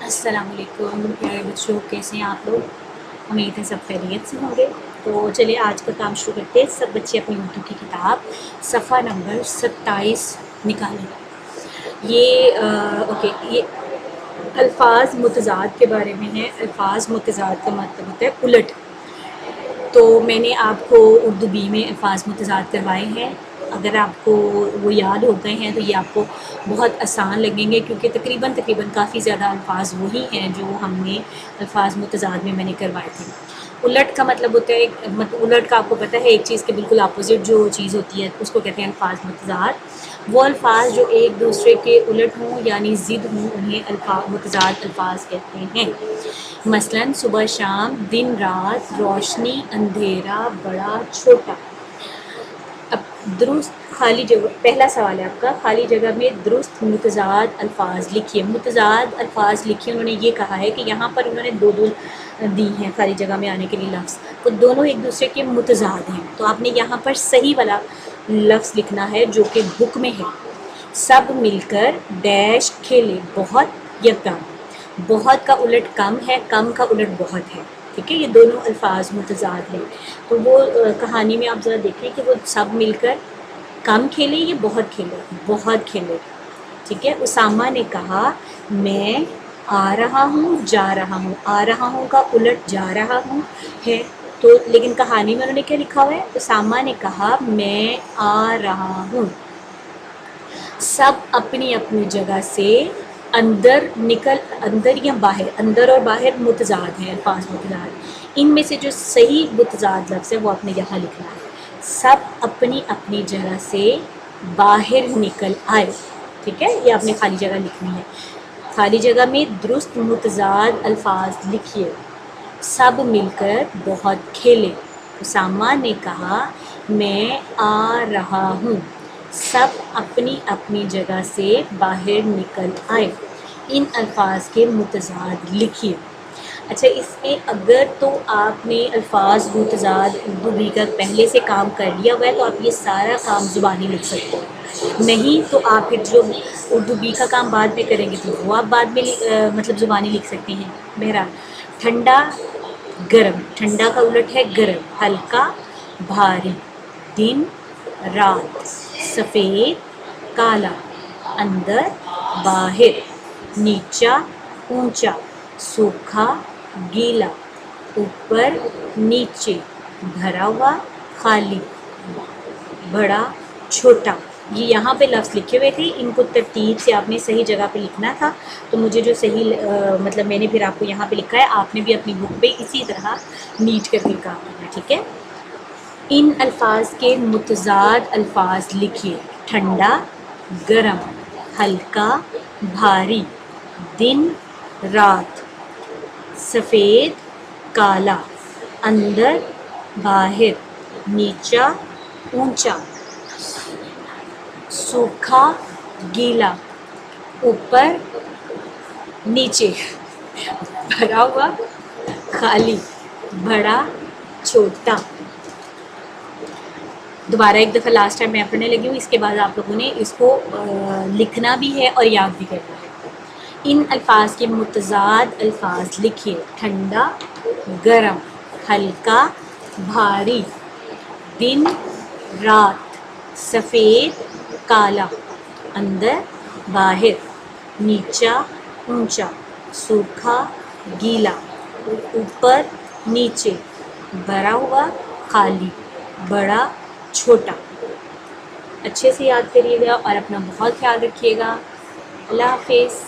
السلام علیکم پیارے بچوں، کیسے ہیں آپ لوگ؟ امید ہے سب خیریت سے ہوں گے۔ تو چلیے آج کا کام شروع کرتے ہیں۔ سب بچے اپنی اردو کی کتاب صفحہ نمبر 27 نکالیں۔ یہ الفاظ متضاد کے بارے میں ہے۔ الفاظ متضاد کا مطلب ہوتا ہے الٹ۔ تو میں نے آپ کو اردو بی میں الفاظ متضاد کروائے ہیں۔ اگر آپ کو وہ یاد ہو گئے ہیں تو یہ آپ کو بہت آسان لگیں گے، کیونکہ تقریباً کافی زیادہ الفاظ وہی ہیں جو ہم نے الفاظ متضاد میں نے کروائے تھے۔ الٹ کا مطلب ہوتا ہے الٹ کا آپ کو پتہ ہے، ایک چیز کے بالکل اپوزٹ جو چیز ہوتی ہے اس کو کہتے ہیں الفاظ متضاد۔ وہ الفاظ جو ایک دوسرے کے الٹ ہوں یعنی ضد ہوں انہیں متضاد الفاظ کہتے ہیں۔ مثلاً صبح شام، دن رات، روشنی اندھیرا، بڑا چھوٹا۔ اب درست خالی جگہ، پہلا سوال ہے آپ کا، خالی جگہ میں درست متضاد الفاظ لکھیے۔ متضاد الفاظ لکھیے، انہوں نے یہ کہا ہے کہ یہاں پر انہوں نے دو دی ہیں خالی جگہ میں آنے کے لیے لفظ، تو دونوں ایک دوسرے کے متضاد ہیں۔ تو آپ نے یہاں پر صحیح والا لفظ لکھنا ہے جو کہ بک میں ہے۔ سب مل کر ڈیش کھیلے، بہت یا کم۔ بہت کا الٹ کم ہے، کم کا الٹ بہت ہے، ٹھیک ہے۔ یہ دونوں الفاظ متضاد ہیں۔ تو وہ کہانی میں آپ ذرا دیکھیں کہ وہ سب مل کر کم کھیلے یا بہت کھیلے؟ بہت کھیلے، ٹھیک ہے۔ اسامہ نے کہا میں آ رہا ہوں، جا رہا ہوں۔ آ رہا ہوں کا الٹ جا رہا ہوں ہے، تو لیکن کہانی میں انہوں نے کیا لکھا ہوا ہے؟ اسامہ نے کہا میں آ رہا ہوں۔ سب اپنی اپنی جگہ سے اندر یا باہر، اندر اور باہر متضاد ہیں، الفاظ متضاد۔ ان میں سے جو صحیح متضاد لفظ ہے وہ آپ نے یہاں لکھنا ہے۔ سب اپنی اپنی جگہ سے باہر نکل آئے، ٹھیک ہے۔ یہ آپ نے خالی جگہ لکھنی ہے۔ خالی جگہ میں درست متضاد الفاظ لکھیے۔ سب مل کر بہت کھیلے۔ اسامہ نے کہا میں آ رہا ہوں۔ سب اپنی اپنی جگہ سے باہر نکل آئے۔ ان الفاظ کے متضاد لکھیے۔ اچھا، اس میں اگر تو آپ نے الفاظ متضاد اردو بی کا پہلے سے کام کر لیا ہوا ہے تو آپ یہ سارا کام زبانی لکھ سکتے ہیں، نہیں تو آپ پھر جو اردو بی کا کام بعد میں کریں گے تو وہ آپ بعد میں مطلب زبانی لکھ سکتے ہیں۔ بہرحال، ٹھنڈا گرم، ٹھنڈا کا الٹ ہے گرم۔ ہلکا بھاری، دن رات، سفید کالا، اندر باہر، نیچا اونچا، سوکھا گیلا، اوپر نیچے، بھرا ہوا خالی، بڑا چھوٹا۔ یہ یہاں پہ لفظ لکھے ہوئے تھے، ان کو ترتیب سے آپ نے صحیح جگہ پہ لکھنا تھا۔ تو مجھے جو صحیح مطلب میں نے پھر آپ کو یہاں پہ لکھا ہے، آپ نے بھی اپنی بک پہ اسی طرح نیٹ کر کے کام کرنا ہے، ٹھیک ہے۔ ان الفاظ کے متضاد الفاظ لکھیے۔ ٹھنڈا گرم، ہلکا بھاری، دن رات، سفید کالا، اندر باہر، نیچا اونچا، سوکھا گیلا، اوپر نیچے، بھرا ہوا خالی، بڑا چھوٹا۔ دوبارہ ایک دفعہ لاسٹ ٹائم میں پڑھنے لگی ہوں، اس کے بعد آپ لوگوں نے اس کو لکھنا بھی ہے اور یاد بھی کرنا ہے۔ ان الفاظ کے متضاد الفاظ لکھیے۔ ٹھنڈا گرم، ہلکا بھاری، دن رات، سفید کالا، اندر باہر، نیچا اونچا، سوکھا گیلا، اوپر نیچے، بھرا ہوا خالی، بڑا چھوٹا۔ اچھے سے یاد کریے گا اور اپنا بہت خیال رکھیے گا۔ اللہ حافظ۔